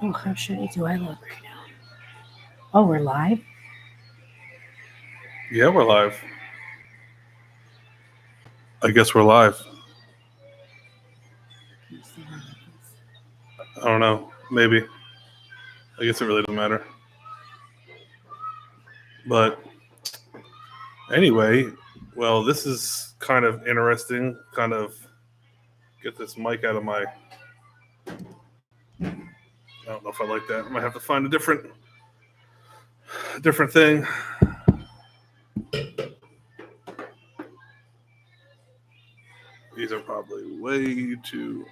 Oh, how shitty do I look right now? Oh, we're live? Yeah, we're live. I guess we're live. Can you see my nipples? I don't know. Maybe. I guess it really doesn't matter. But anyway, well, this is kind of interesting. Kind of get this mic out of my. I don't know if I like that. I might have to find a different thing. These are probably way too.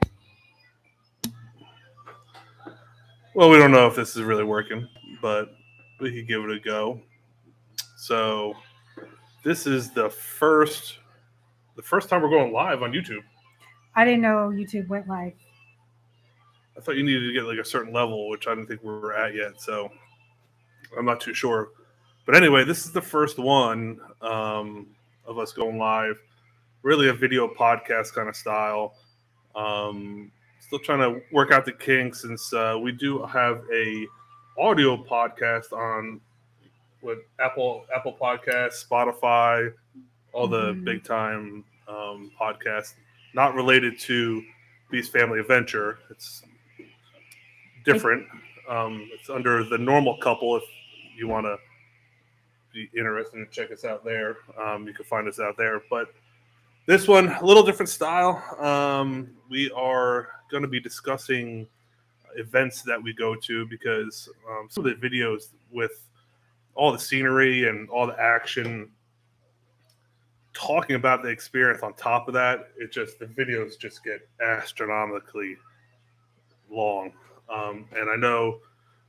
Well, we don't know if this is really working, but we could give it a go. So this is the first time we're going live on YouTube. I didn't know YouTube went live. I thought you needed to get like a certain level, which I didn't think we were at yet. So I'm not too sure. But anyway, this is the first one of us going live. Really a video podcast kind of style. Still trying to work out the kinks since we do have a audio podcast on with Apple Podcasts, Spotify, all the big time podcasts. Not related to Beast Family Adventure. It's different. It's under the normal couple if you want to be interested and check us out there. You can find us out there. But this one, a little different style. We are going to be discussing events that we go to because some of the videos with all the scenery and all the action, talking about the experience on top of that, the videos just get astronomically long. And I know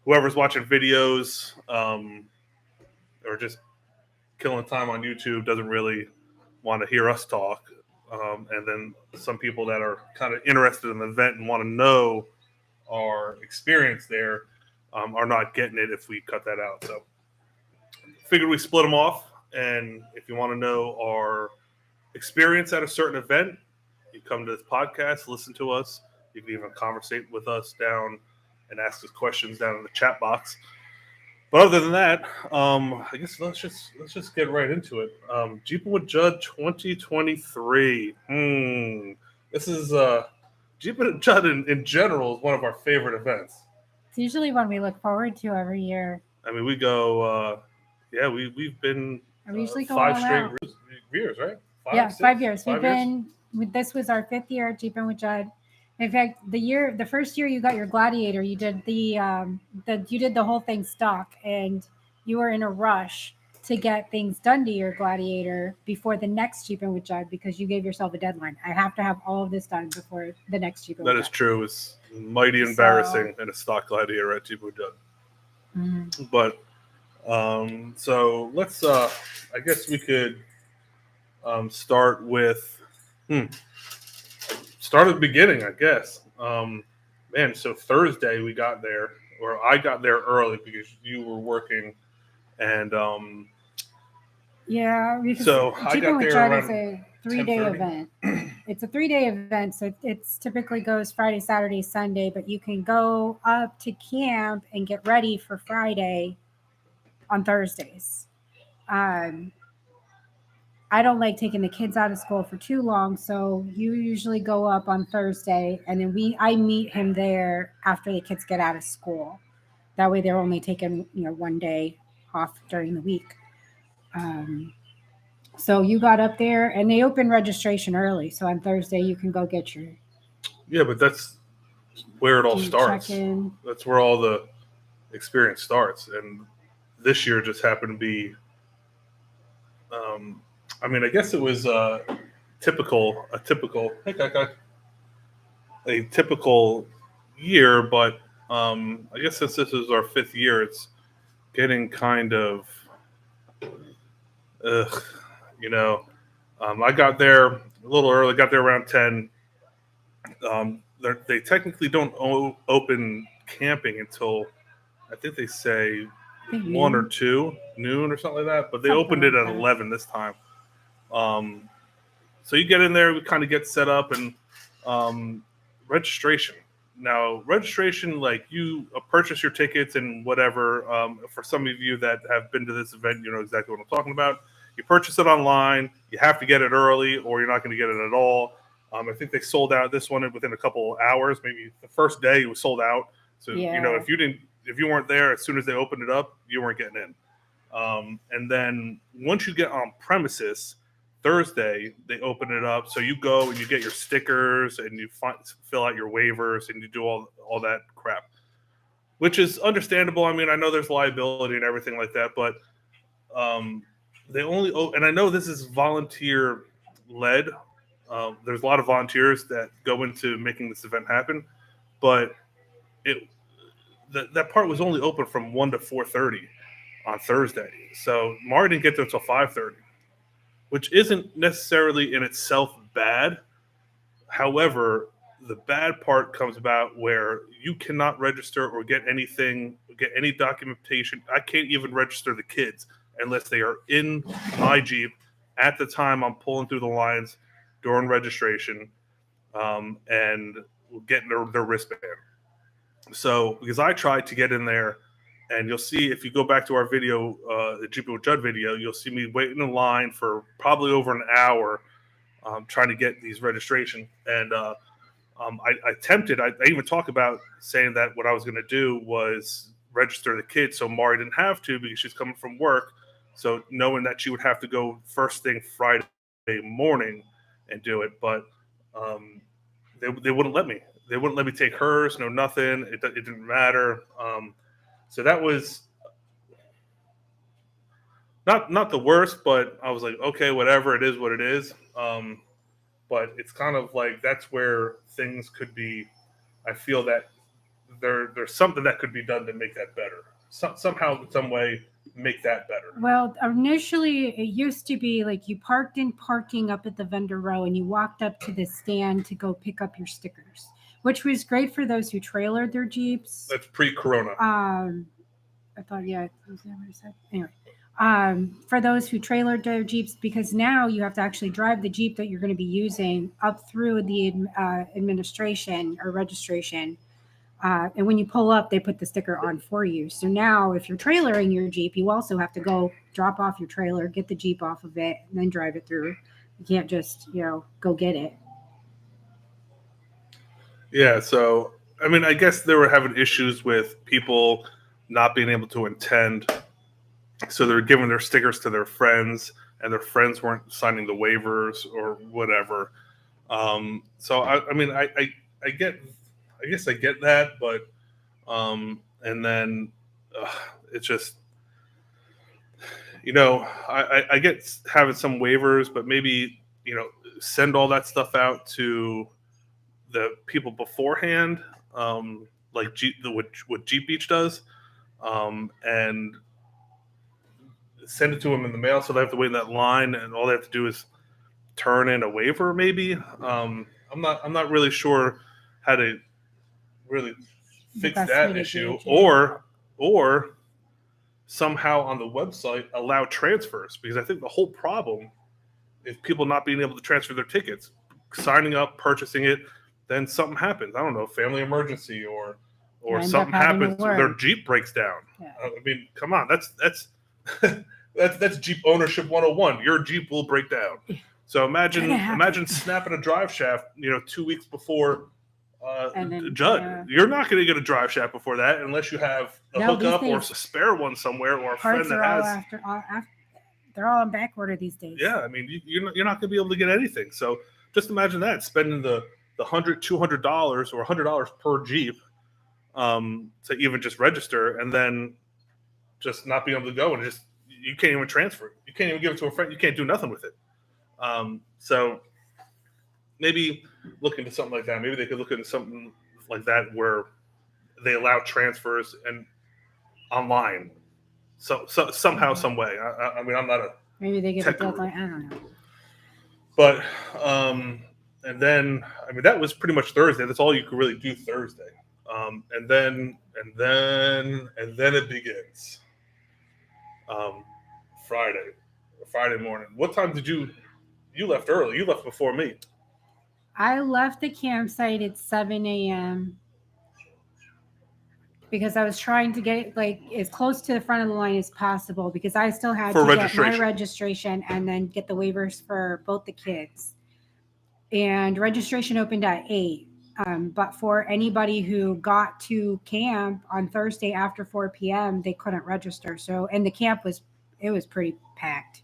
whoever's watching videos or just killing time on YouTube doesn't really want to hear us talk. And then some people that are kind of interested in the event and want to know our experience there are not getting it if we cut that out. So figured we split them off. And if you want to know our experience at a certain event, you come to this podcast, listen to us. You can even conversate with us down and ask us questions down in the chat box. But other than that, I guess let's just get right into it. Jeepin With Judd 2023. This is Jeepin With Judd in general is one of our favorite events. It's usually one we look forward to every year. I mean, we go. We've been We usually go 5 straight years, right? 5 years. We've been. This was our 5th year at Jeepin With Judd. In fact, the first year you got your Gladiator, you did you did the whole thing stock, and you were in a rush to get things done to your Gladiator before the next Jeepin With Judd because you gave yourself a deadline. I have to have all of this done before the next Jeepin With Judd. That is true. It's mighty embarrassing in a stock Gladiator at Jeepin With Judd. Mm-hmm. But so let's. I guess we could start with. Start at the beginning, I guess. Man, so Thursday we got there, or I got there early because you were working, and yeah. So I got there around. It's a 3-day event. It's a 3-day event, so it's typically goes Friday, Saturday, Sunday, but you can go up to camp and get ready for Friday on Thursdays. I don't like taking the kids out of school for too long, so you usually go up on Thursday, and then I meet him there after the kids get out of school. That way, they're only taking 1 day off during the week. So you got up there, and they open registration early. So on Thursday, you can go get your. Yeah, but that's where it all starts. That's where all the experience starts, and this year just happened to be. I mean, I guess it was a typical year, but I guess since this is our 5th year, it's getting kind of, I got there a little early. Got there around 10. They technically don't open camping until I think they say 1 or 2 noon or something like that. But they opened it at 11 this time. So you get in there, we kind of get set up, and registration. Now registration, like you purchase your tickets and whatever. For some of you that have been to this event, you know exactly what I'm talking about. You purchase it online. You have to get it early, or you're not going to get it at all. I think they sold out this one within a couple of hours. Maybe the first day it was sold out. So you know, if you weren't there as soon as they opened it up, you weren't getting in. And then once you get on premises, Thursday they open it up. So you go and you get your stickers and you fill out your waivers and you do all that crap, which is understandable. I mean, I know there's liability and everything like that, but they only and I know this is volunteer led. There's a lot of volunteers that go into making this event happen, but that part was only open from 1 to 4:30 on Thursday. So Mari didn't get there until 5:30, which isn't necessarily in itself bad. However, the bad part comes about where you cannot register or get anything, get any documentation. I can't even register the kids unless they are in my Jeep at the time I'm pulling through the lines during registration, and getting their wristband. So, because I tried to get in there, and you'll see if you go back to our video, the Jeepin With Judd video, you'll see me waiting in line for probably over an hour, trying to get these registration. And I attempted. I even talked about saying that what I was going to do was register the kids, so Mari didn't have to because she's coming from work. So knowing that she would have to go first thing Friday morning and do it, but they wouldn't let me. They wouldn't let me take hers, no nothing. It didn't matter. So that was not the worst, but I was like, okay, whatever, it is what it is. But it's kind of like that's where things could be. I feel that there's something that could be done to make that better. Somehow, some way, make that better. Well, initially it used to be like you parked in parking up at the vendor row and you walked up to the stand to go pick up your stickers, which was great for those who trailered their Jeeps. That's pre-corona. I thought, yeah, was that what I said? Anyway, for those who trailered their Jeeps, because now you have to actually drive the Jeep that you're going to be using up through the administration or registration. And when you pull up, they put the sticker on for you. So now if you're trailering your Jeep, you also have to go drop off your trailer, get the Jeep off of it, and then drive it through. You can't just, go get it. Yeah, so, I mean, I guess they were having issues with people not being able to attend. So they're giving their stickers to their friends, and their friends weren't signing the waivers or whatever. So, I mean, I guess I get that, but and then it's just, I get having some waivers, but maybe send all that stuff out to the people beforehand, like what Jeep Beach does, and send it to them in the mail, so they have to wait in that line, and all they have to do is turn in a waiver. Maybe I'm not really sure how to really fix that issue, or somehow on the website allow transfers, because I think the whole problem is people not being able to transfer their tickets, signing up, purchasing it, then something happens. I don't know, family emergency or something happens, their Jeep breaks down. Yeah. I mean, come on, that's that's Jeep ownership 101. Your Jeep will break down. So imagine snapping a drive shaft, 2 weeks before Judd. You're not going to get a drive shaft before that unless you have a hookup or a spare one somewhere, or a friend that has. They're all on back order these days. Yeah, I mean, you're not going to be able to get anything. So just imagine that, spending the $100, $200 or $100 per Jeep to even just register, and then just not being able to go, and just you can't even transfer it. You can't even give it to a friend. You can't do nothing with it. So maybe look into something like that. Maybe they could look into something like that where they allow transfers and online. So somehow, some way. I mean, I'm not a maybe they get a deadline. I don't know. But and then I mean, that was pretty much Thursday. That's all you could really do Thursday. And then it begins. Friday morning. What time did you left early? You left before me. I left the campsite at 7 a.m. because I was trying to get like as close to the front of the line as possible because I still had For to get my registration. registration and then get the waivers for both the kids. And registration opened at 8. But for anybody who got to camp on Thursday after 4 p.m., they couldn't register. So, and the camp was pretty packed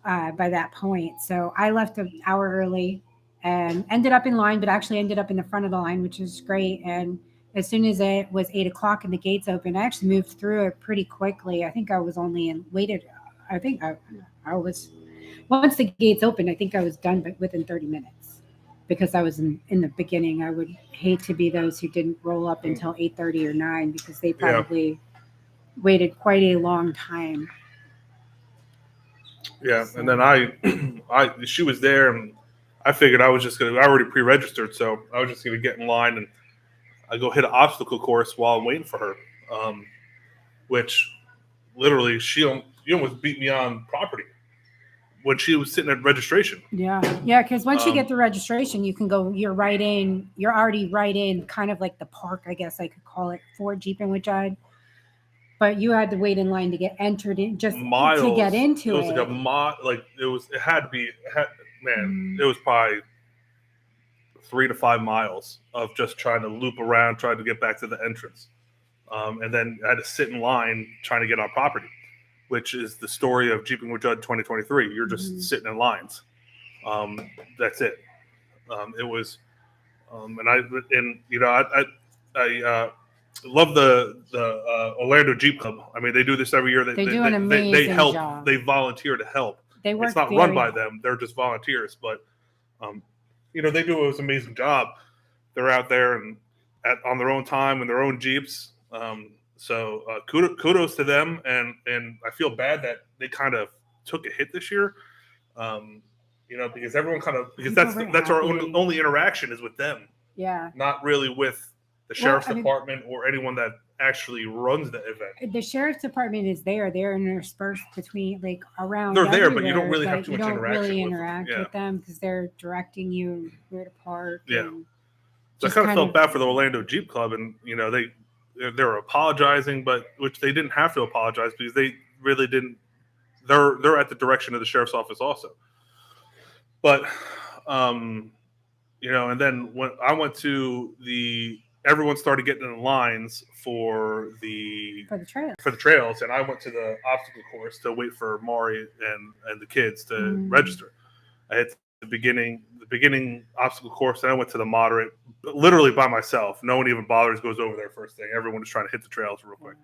by that point. So I left an hour early and ended up in line, but actually ended up in the front of the line, which is great. And as soon as it was 8 o'clock and the gates opened, I actually moved through it pretty quickly. I think I was only in waited. I think I was once the gates opened. I think I was done, but within 30 minutes because I was in the beginning. I would hate to be those who didn't roll up until 8:30 or 9 because they probably waited quite a long time. Yeah, and then she was there, and I figured I already pre-registered, so I was just gonna get in line, and I go hit an obstacle course while I'm waiting for her, which literally she almost beat me on property when she was sitting at registration. Yeah, because once you get the registration, you can go. You're already right in, kind of like the park, I guess I could call it, for Jeepin With Judd. But you had to wait in line to get entered in, just miles, to get into it. It was it was probably 3 to 5 miles of just trying to loop around, trying to get back to the entrance. And then I had to sit in line trying to get on property, which is the story of Jeepin With Judd 2023. You're just sitting in lines. That's it. It was, I love the Orlando Jeep Club. I mean, they do this every year. They do an amazing help. job. They volunteer to help. It's not run by them. They're just volunteers. But, they do an amazing job. They're out there and on their own time in their own Jeeps. So kudos to them. And I feel bad that they kind of took a hit this year. Because everyone because that's our only interaction is with them. Yeah. Not really with the sheriff's department or anyone that actually runs the event. The sheriff's department is there. They're interspersed between around. They're there, but you don't really have too much interaction. You don't really interact with them because they're directing you where to park. Yeah. So I kind of felt bad for the Orlando Jeep Club, and they were apologizing, but which they didn't have to apologize because they really didn't. They're at the direction of the sheriff's office also. But and then when I went to everyone started getting in lines for the trails, and I went to the obstacle course to wait for Maury and the kids to register. I hit the beginning obstacle course, and I went to the moderate, literally by myself. No one even bothers, goes over there first thing. Everyone is trying to hit the trails real quick.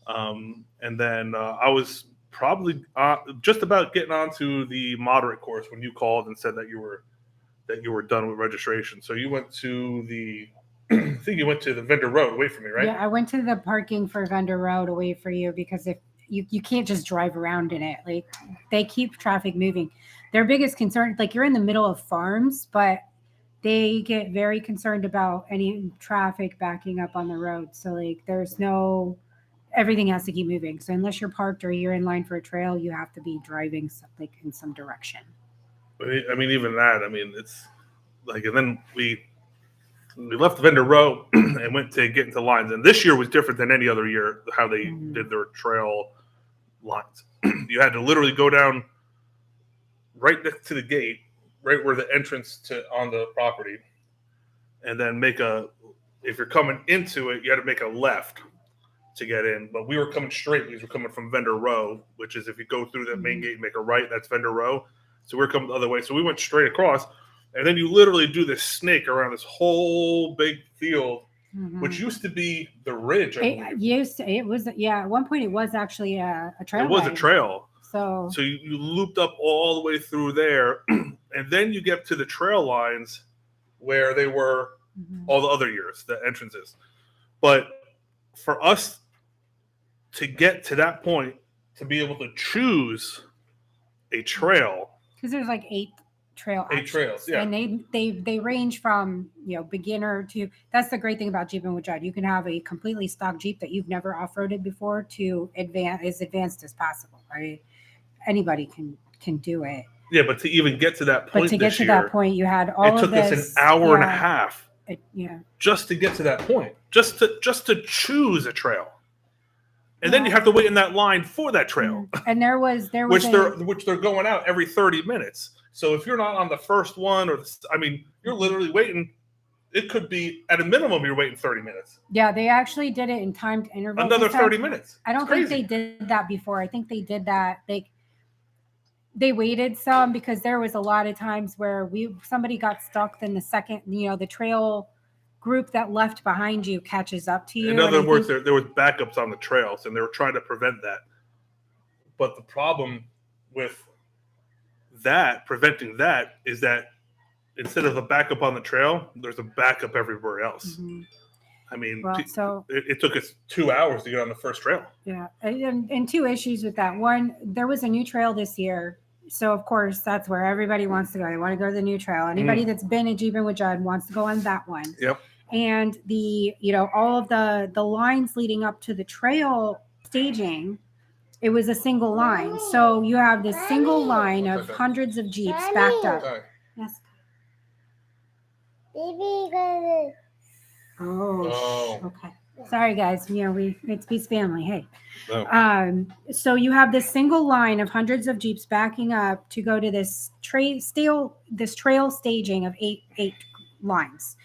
And then I was probably just about getting onto the moderate course when you called and said that you were done with registration. So you went to I think you went to the Vendor Road away from me, right? Yeah, I went to the parking for Vendor Road away for you because if you can't just drive around in it. Like, they keep traffic moving. Their biggest concern, you're in the middle of farms, but they get very concerned about any traffic backing up on the road. So everything has to keep moving. So unless you're parked or you're in line for a trail, you have to be driving in some direction. I mean, even that, it's and then we left the Vendor Row and went to get into lines. And this year was different than any other year, how they did their trail lines. You had to literally go down right next to the gate, right where the entrance on the property, and then if you're coming into it, you had to make a left to get in. But we were coming straight because we're coming from Vendor Row, which is if you go through the main gate and make a right, that's Vendor Row. So we're coming the other way. So we went straight across. And then you literally do this snake around this whole big field, which used to be the ridge. It was at one point it was actually a trail. It was a trail. So you looped up all the way through there, and then you get to the trail lines where they were all the other years, the entrances. But for us to get to that point, to be able to choose a trail, because there's 8 trails, yeah. And they range from beginner to, that's the great thing about Jeepin With Judd. You can have a completely stock Jeep that you've never off-roaded before to as advanced as possible. Right? Anybody can do it. Yeah, but to even get to that point, that point, you had all of this. It took us an hour and a half. Yeah. Just to get to that point, just to choose a trail. And then you have to wait in that line for that trail. And there was which they're going out every 30 minutes. So if you're not on the first one, you're literally waiting. It could be at a minimum you're waiting 30 minutes. Yeah, they actually did it in timed intervals. Another 30 minutes. I don't think they did that before. I think they did that. They waited some because there was a lot of times where somebody got stuck. Then the second, the trail group that left behind you catches up to you. In other words, there was backups on the trails, and they were trying to prevent that. But the problem with preventing that, is that instead of a backup on the trail, there's a backup everywhere else. Mm-hmm. I mean, it took us 2 hours to get on the first trail. Yeah, and two issues with that. One, there was a new trail this year. So, of course, that's where everybody wants to go. They want to go to the new trail. Anybody that's been at Jeepin With Judd wants to go on that one. Yep. And all of the lines leading up to the trail staging, it was a single line. So you have this single line of hundreds of Jeeps backed up. Yes. Baby, Oh, okay. Sorry, guys. It's Beast Family. Hey. Oh. So you have this single line of hundreds of Jeeps backing up to go to this trail staging of eight lines.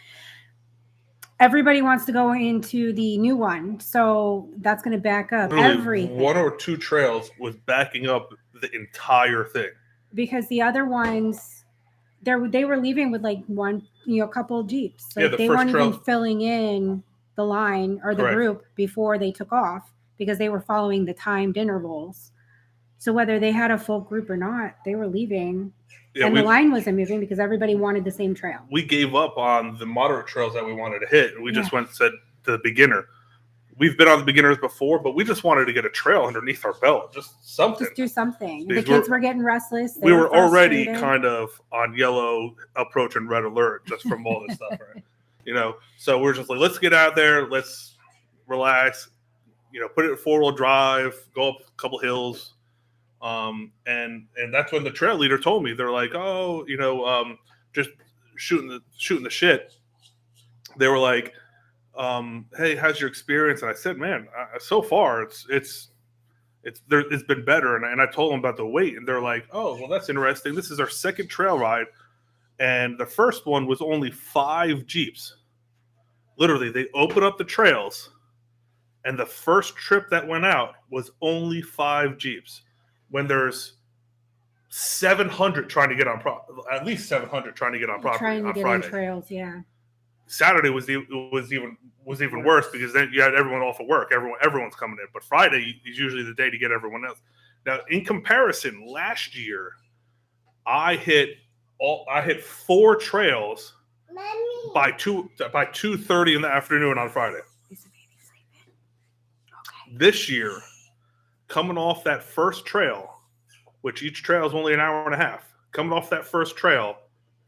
Everybody wants to go into the new one, so that's going to back up everything. One or two trails was backing up the entire thing because the other ones, they were leaving with like one, a couple of Jeeps. Like they weren't even filling in the line or the group before they took off because they were following the timed intervals. So whether they had a full group or not, they were leaving. Yeah, and the line wasn't moving because everybody wanted the same trail. We gave up on the moderate trails that we wanted to hit. And we just said to the beginner, we've been on the beginners before, but we just wanted to get a trail underneath our belt. Just something. Just do something. The kids were getting restless. We were already kind of on yellow approach and red alert just from all this stuff, right? So we're just like, let's get out there. Let's relax, put it in 4-wheel drive, go up a couple hills. And that's when the trail leader told me, they're like, just shooting the shit. They were like, hey, how's your experience? And I said, man, so far it's been better. And I told them about the wait, and they're like, oh, well, that's interesting. This is our second trail ride. And the first one was only 5 Jeeps. Literally, they opened up the trails, and the first trip that went out was only 5 Jeeps. When there's 700 trying to get on at least 700 trying to get on property trying to on get Friday. On trails, yeah. Saturday was even worse because then you had everyone off of work. Everyone's coming in, but Friday is usually the day to get everyone else. Now, in comparison, last year I hit 4 trails by 2:30 in the afternoon on Friday. Is the baby sleeping? Okay. This year, coming off that first trail, which each trail is only an hour and a half, coming off that first trail,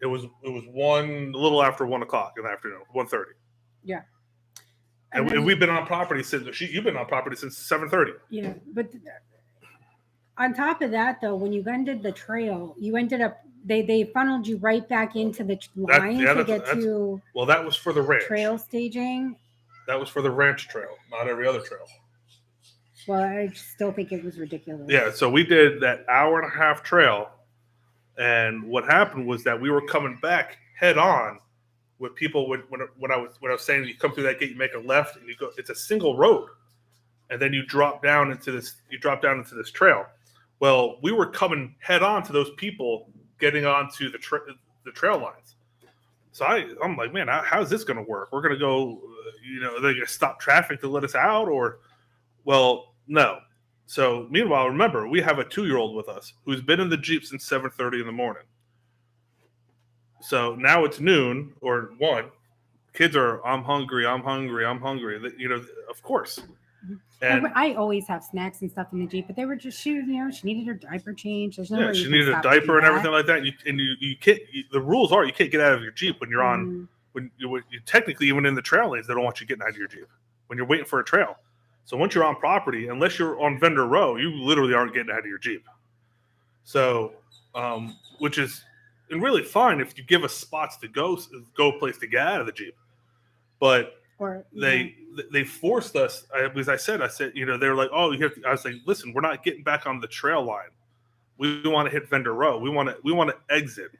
it was a little after 1 o'clock in the afternoon, 1:30. Yeah. And we've been on property since you've been on property since 7:30. Yeah, but on top of that, though, when you ended the trail, you ended up they funneled you right back into the line to get to. Well, that was for the ranch trail staging. That was for the ranch trail, not every other trail. Well, I still think it was ridiculous. Yeah, so we did that hour and a half trail, and what happened was that we were coming back head on with people. When I was saying you come through that gate, you make a left, and you go. It's a single road, and then you drop down into this. You drop down into this trail. Well, we were coming head on to those people getting onto the trail lines. So I'm like, man, how's this going to work? We're going to go. They're going to stop traffic to let us out, or well. No. So meanwhile, remember, we have a 2-year-old with us who's been in the Jeep since 7:30 in the morning. So now it's noon or 1. Kids are, I'm hungry. Of course. And I always have snacks and stuff in the Jeep, but they were just she needed her diaper change. There's no way she needed a diaper and everything like that. You can't. The rules are you can't get out of your Jeep when you're on. When you technically even in the trail lanes, they don't want you getting out of your Jeep when you're waiting for a trail. So once you're on property, unless you're on vendor row, you literally aren't getting out of your Jeep. So, which is really fine if you give us spots to go place to get out of the Jeep. But Or they forced us, because I said, they were like, oh, you have to, I was like, listen, we're not getting back on the trail line. We want to hit vendor row. We want to exit.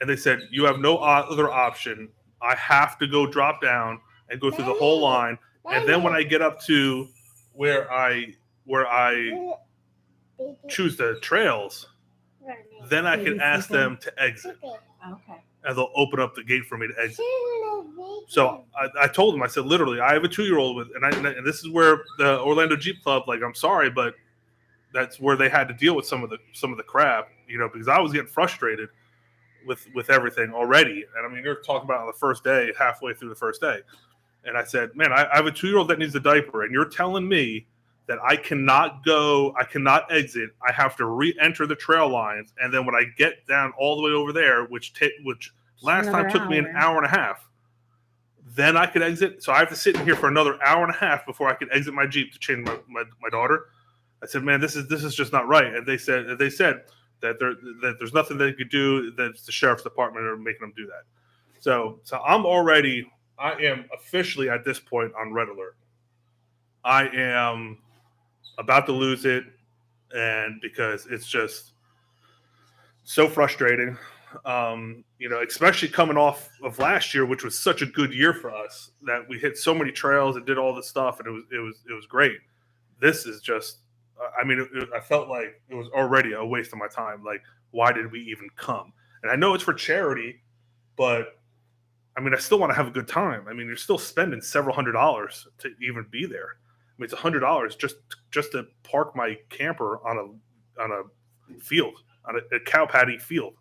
And they said, you have no other option. I have to go drop down and go through the whole line. And then when I get up to where I choose the trails, then I can ask them to exit. Okay. And they'll open up the gate for me to exit. So I told them, I said, literally, I have a 2-year-old with, and this is where the Orlando Jeep Club, like, I'm sorry, but that's where they had to deal with some of the crap, because I was getting frustrated with everything already. And I mean, you're talking about on the first day, halfway through the first day. And I said, man, I have a 2-year-old that needs a diaper, and you're telling me that I cannot exit. I have to re-enter the trail lines, and then when I get down all the way over there, which last time took me an hour and a half, then I could exit. So I have to sit in here for another hour and a half before I can exit my Jeep to change my daughter. I said, man, this is just not right. And they said that there's nothing they could do. That the sheriff's department are making them do that. So I am officially at this point on red alert. I am about to lose it, and because it's just so frustrating, especially coming off of last year, which was such a good year for us, that we hit so many trails and did all this stuff, and it was great. This is just, I felt like it was already a waste of my time. Like, why did we even come? And I know it's for charity, but I still want to have a good time. You're still spending several $100s to even be there. It's $100 just to park my camper on a field, on a cow patty field.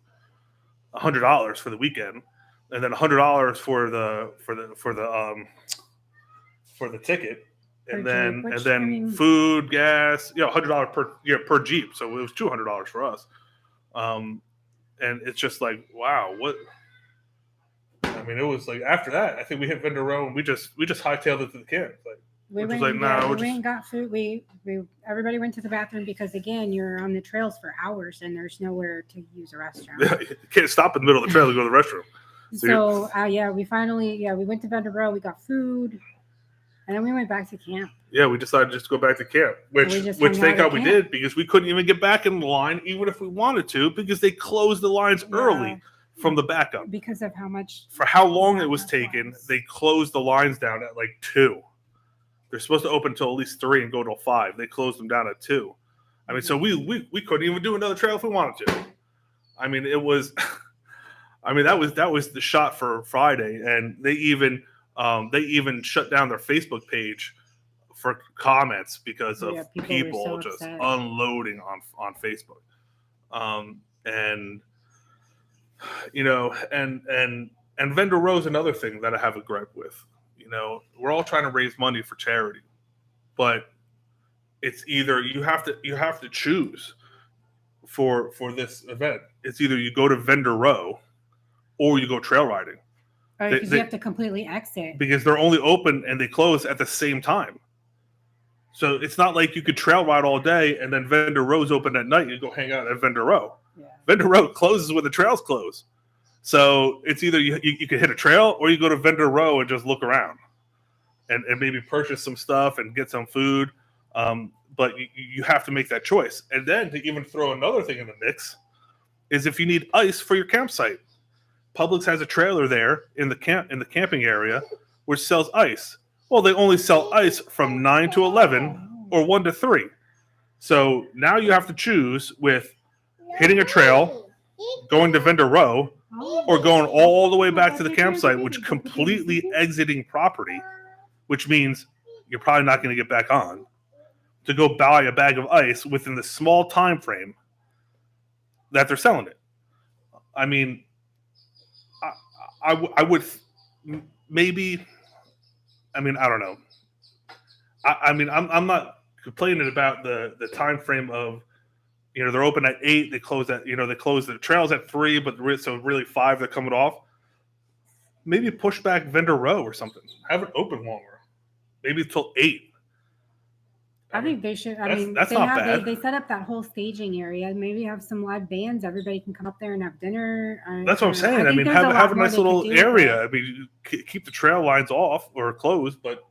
$100 for the weekend, and then $100 for the ticket, and then food, gas, $100 per Jeep. So it was $200 for us. And it's just like, wow, what? It was like after that, I think we hit vendor row and we just hightailed it to the camp. Like, we went and got food. We everybody went to the bathroom because, again, you're on the trails for hours and there's nowhere to use a restroom. Yeah, you can't stop in the middle of the trail to go to the restroom. We went to vendor row. We got food, and then we went back to camp. Yeah, we decided just to go back to camp, which thank God we did, because we couldn't even get back in the line even if we wanted to, because they closed the lines early from the backup. Because of how long it was taken, they closed the lines down at like 2. They're supposed to open until at least 3 and go till 5. They closed them down at 2. So we couldn't even do another trail if we wanted to. It was, that was the shot for Friday, and they even shut down their Facebook page for comments because of people just unloading on Facebook. And vendor row is another thing that I have a gripe with. We're all trying to raise money for charity, but it's either you have to choose for this event. It's either you go to vendor row or you go trail riding. Because you have to completely exit. Because they're only open and they close at the same time. So it's not like you could trail ride all day and then vendor row's open at night and you go hang out at vendor row. Yeah. Vendor row closes when the trails close. So it's either you can hit a trail or you go to vendor row and just look around and maybe purchase some stuff and get some food. But you have to make that choice. And then to even throw another thing in the mix is if you need ice for your campsite. Publix has a trailer there in the camping area which sells ice. Well, they only sell ice from 9 to 11 or 1 to 3. So now you have to choose with hitting a trail, going to vendor row, or going all the way back to the campsite, which completely exiting property, which means you're probably not going to get back on, to go buy a bag of ice within the small time frame that they're selling it. I would maybe. I don't know. I'm not complaining about the time frame of, they're open at 8, they close at, they close the trails at 3, but so really 5 they're coming off. Maybe push back vendor row or something. Have it open longer. Maybe until 8. I think they should. I mean, that's they not have bad. they set up that whole staging area. Maybe have some live bands. Everybody can come up there and have dinner. That's what I'm saying. I mean, have a nice little area. I mean, keep the trail lines off or closed, but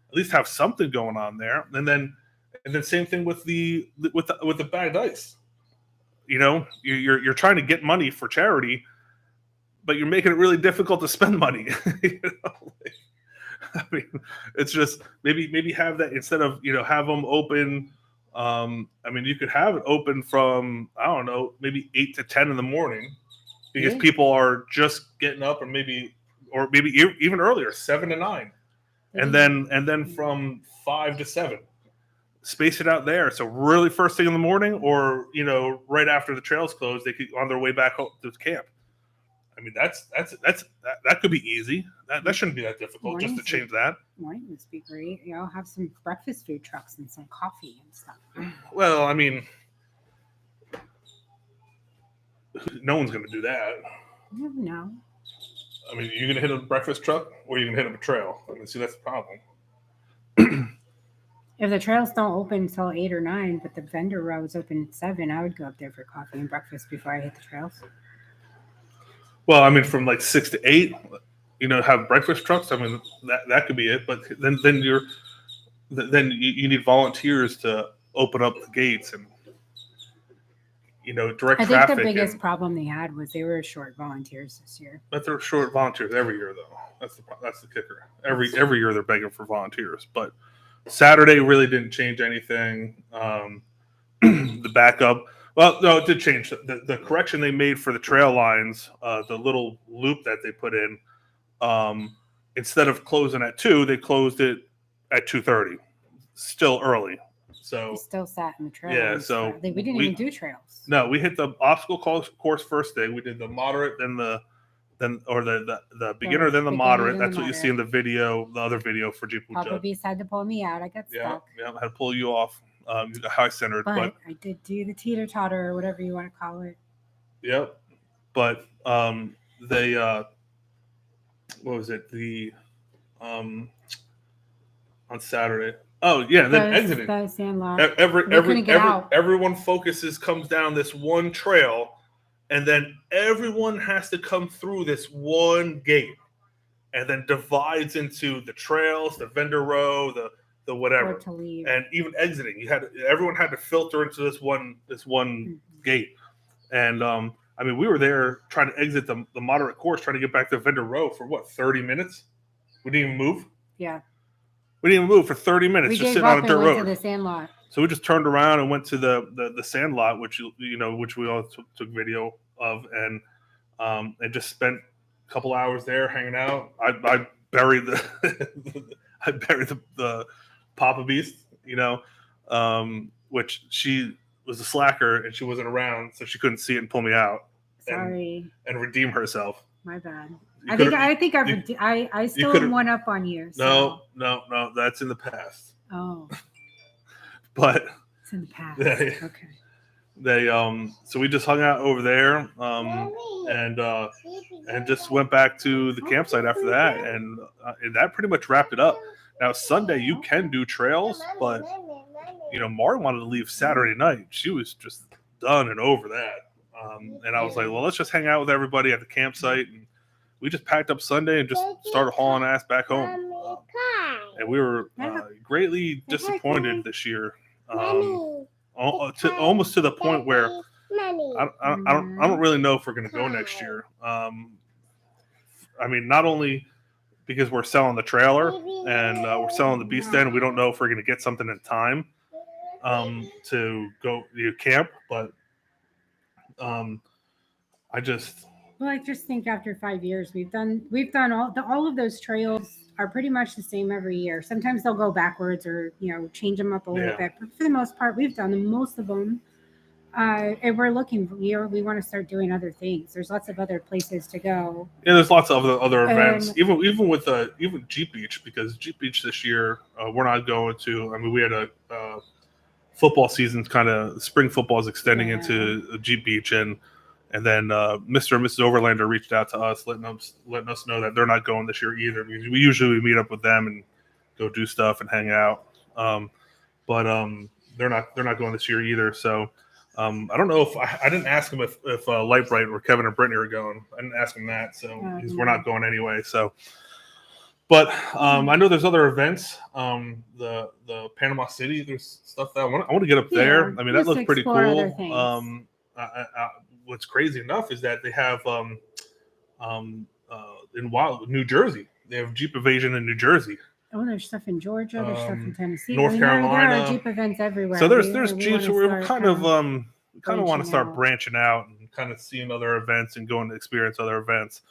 at least have something going on there. And then same thing with the bagged ice. You know, you're trying to get money for charity, but you're making it really difficult to spend money. You know? I mean, it's just maybe have that instead of, you know, have them open. I mean, you could have it open from, I don't know, maybe 8 to 10 in the morning, because people are just getting up, or maybe even earlier, 7 to 9, and then from 5 to 7, space it out there. So really first thing in the morning, or, you know, right after the trails close, they could on their way back home to camp. I mean, that could be easy. That shouldn't be that difficult just to change that. Morning would be great. You know, have some breakfast food trucks and some coffee and stuff. Well, I mean, no one's going to do that. You never know. I mean, you're going to hit a breakfast truck, or you're going to hit up a trail. I mean, see, that's the problem. If the trails don't open until 8 or 9, but the vendor row is open at 7, I would go up there for coffee and breakfast before I hit the trails. Well, I mean, from like 6 to 8, you know, have breakfast trucks. I mean, that could be it. But then you need volunteers to open up the gates and, you know, direct traffic. I think the biggest problem they had was they were short volunteers this year. But they're short volunteers every year, though. That's the kicker. Every year they're begging for volunteers. But Saturday really didn't change anything. The backup. Well, no, it did change. The correction they made for the trail lines, the little loop that they put in, instead of closing at 2, they closed it at 2:30. Still early. So we still sat in the trail. Yeah, so we didn't even do trails. No, we hit the obstacle course first day. We did the moderate, then the beginner, then the moderate. That's what you see in the video, the other video for Jeepin With Judd. Papa Beast had to pull me out. I got stuck. Yeah, I had to pull you off. You got high centered, but I did do the teeter totter or whatever you want to call it. Yep, but they what was it? The on Saturday. Oh yeah, then exiting. Everyone comes down this one trail, and then everyone has to come through this one gate, and then divides into the trails, the vendor row, the whatever, to leave. And even exiting. Everyone had to filter into this one gate, and I mean, we were there trying to exit the moderate course, trying to get back to vendor row for what, 30 minutes? We didn't even move. Yeah. We didn't even move for 30 minutes, just sitting on a dirt road. To the sand lot. So we just turned around and went to the sand lot, which we all took video of, and just spent a couple hours there hanging out. I buried the Papa Beast, which she was a slacker and she wasn't around, so she couldn't see it and pull me out. Sorry. And redeem herself. My bad. I think I still am one up on you. So. No, that's in the past. Oh. But it's in the past. Okay. They so we just hung out over there and just went back to the campsite after that, and that pretty much wrapped it up. Now Sunday you can do trails, but Mari wanted to leave Saturday night. She was just done and over that. And I was like, well, let's just hang out with everybody at the campsite. And we just packed up Sunday and just started hauling ass back home. And we were greatly disappointed this year, almost to the point where I don't really know if we're going to go next year. I mean, not only because we're selling the trailer and we're selling the Beast Den, we don't know if we're going to get something in time to go camp, but I just think after 5 years we've done all of those trails are pretty much the same every year. Sometimes they'll go backwards or change them up a little bit, but for the most part we've done most of them. And we're looking, we want to start doing other things. There's lots of other places to go. Yeah, there's lots of other events, even with Jeep Beach, because Jeep Beach this year we're not going to. I mean, we had a football season's spring football is extending into Jeep Beach, and then Mr. and Mrs. Overlander reached out to us, letting us know that they're not going this year either, because we usually meet up with them and go do stuff and hang out. but they're not going this year either. So I don't know if I didn't ask them if Lightbright or Kevin or Brittany are going. I didn't ask them that, so because we're not going anyway. So, but I know there's other events. The Panama City, there's stuff that I want to get up there. I mean, that looks pretty cool. What's crazy enough is that they have in New Jersey, they have Jeep Evasion in New Jersey. Oh, there's stuff in Georgia. There's stuff in Tennessee. North Carolina. There are Jeep events everywhere. So there's Jeeps. We're kind of want to start branching out and kind of seeing other events and going to experience other events,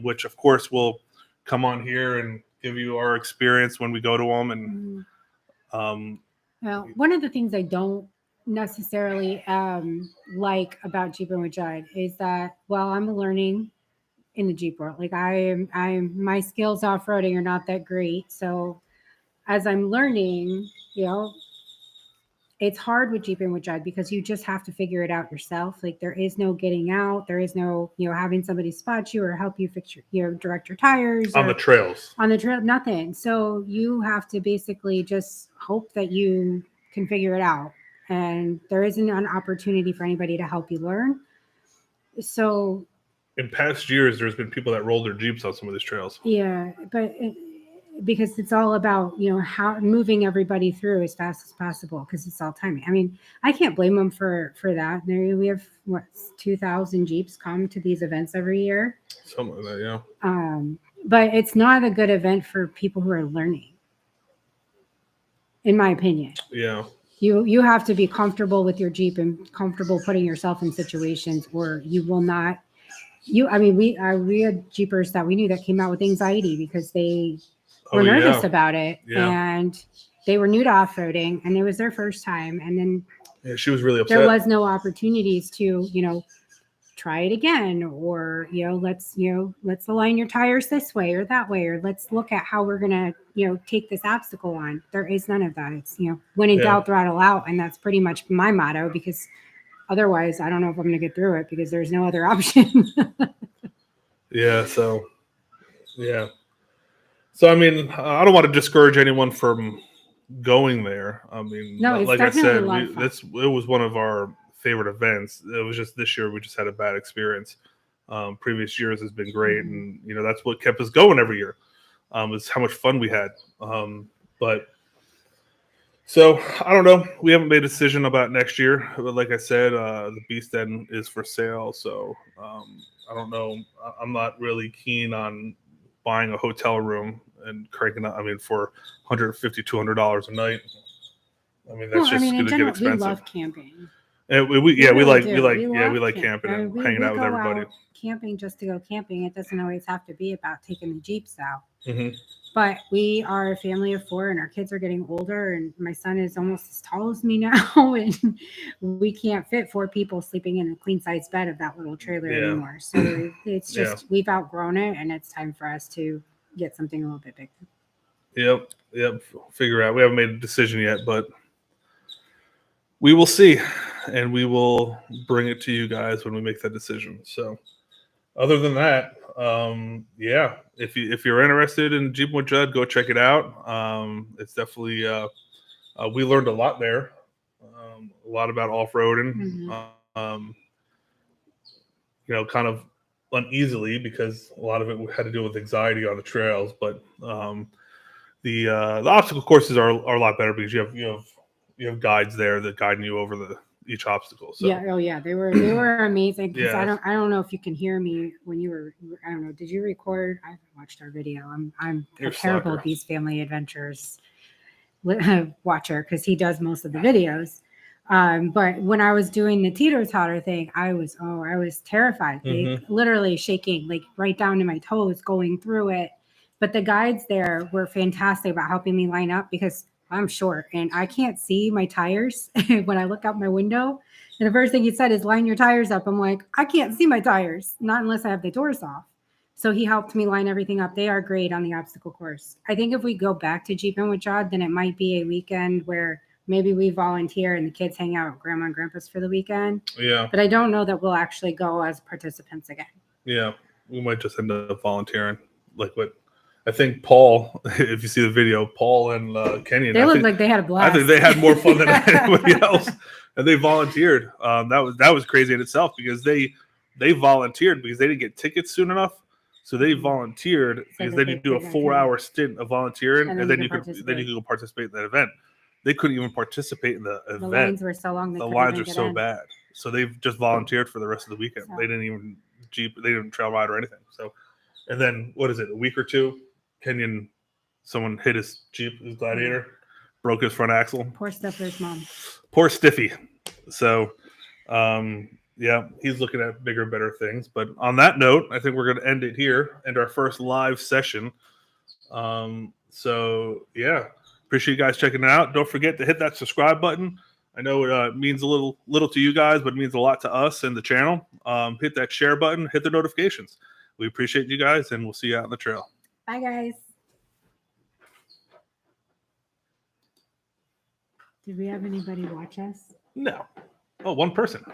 which of course will come on here and give you our experience when we go to them. And well, one of the things I don't necessarily like about Jeepin With Judd is that I'm learning in the Jeep world. Like my skills off-roading are not that great. So as I'm learning, it's hard with Jeepin With Judd because you just have to figure it out yourself. Like there is no getting out. There is no, having somebody spot you or help you fix direct your tires. On the trails. On the trail, nothing. So you have to basically just hope that you can figure it out. And there isn't an opportunity for anybody to help you learn. So in past years, there's been people that rolled their Jeeps on some of these trails. Yeah, but because it's all about, how moving everybody through as fast as possible because it's all timing. I mean, I can't blame them for that. We have, 2,000 Jeeps come to these events every year. Something like that, yeah. But it's not a good event for people who are learning, in my opinion. Yeah. You have to be comfortable with your Jeep and comfortable putting yourself in situations where you will not. We had Jeepers that we knew that came out with anxiety because they were nervous about it, and they were new to off-roading, and it was their first time. And then she was really upset. There was no opportunities to try it again, or let's align your tires this way or that way, or let's look at how we're gonna take this obstacle on. There is none of that. It's when in doubt, throttle out, and that's pretty much my motto because. Otherwise, I don't know if I'm going to get through it because there's no other option. So I mean, I don't want to discourage anyone from going there. I mean, no, like I said, it was one of our favorite events. It was just this year we just had a bad experience. Previous years has been great, and that's what kept us going every year. Is how much fun we had. But. So I don't know. We haven't made a decision about next year. But like I said, the Beast Den is for sale. So I don't know. I'm not really keen on buying a hotel room and cranking up. I mean, for $150, $200 a night. I mean, that's going to get expensive. We love camping. And we like camping and hanging out with everybody. Out camping just to go camping. It doesn't always have to be about taking the Jeeps out. Mm-hmm. But we are a family of 4 and our kids are getting older and my son is almost as tall as me now and we can't fit 4 people sleeping in a queen size bed of that little trailer anymore. So it's just we've outgrown it and it's time for us to get something a little bit bigger. Yep. Figure out. We haven't made a decision yet, but we will see and we will bring it to you guys when we make that decision. So other than that, if you're interested in Jeepin With Judd, go check it out. It's definitely we learned a lot there, a lot about off-roading. Mm-hmm. Kind of uneasily because a lot of it had to do with anxiety on the trails, but the obstacle courses are a lot better because you have guides there that guide you over each obstacle. So. They were amazing. I don't know if you can hear me when you were. I don't know. Did you record? I haven't watched our video. I'm a terrible Beast Family Adventures watcher because he does most of the videos. But when I was doing the teeter-totter thing, I was terrified. Mm-hmm. Literally shaking, like right down to my toes, going through it. But the guides there were fantastic about helping me line up because I'm short and I can't see my tires when I look out my window. And the first thing he said is line your tires up. I'm like, I can't see my tires, not unless I have the doors off. So he helped me line everything up. They are great on the obstacle course. I think if we go back to Jeepin With Judd, then it might be a weekend where maybe we volunteer and the kids hang out with grandma and grandpa's for the weekend. Yeah. But I don't know that we'll actually go as participants again. Yeah. We might just end up volunteering like what I think Paul, if you see the video, Paul and Kenyon, They looked like they had a I blast. think they had more fun than anybody else, and they volunteered. That was crazy in itself because they volunteered because they didn't get tickets soon enough, so they volunteered because then you do a 4-hour stint of volunteering, and then you could go participate in that event. They couldn't even participate in the event. The lines were so long. The lines are so bad, so they've just volunteered for the rest of the weekend. So. They didn't even they didn't trail ride or anything. So, and then what is it? A week or two, Kenyon, someone hit his Jeep, his Gladiator, broke his front axle. Poor Stifler's mom. Poor Stiffy. So, yeah, he's looking at bigger and better things. But on that note, I think we're going to end it here, end our first live session. So, yeah, appreciate you guys checking it out. Don't forget to hit that subscribe button. I know it means a little to you guys, but it means a lot to us and the channel. Hit that share button, hit the notifications. We appreciate you guys, and we'll see you out on the trail. Bye, guys. Did we have anybody watch us? No. Oh, one person.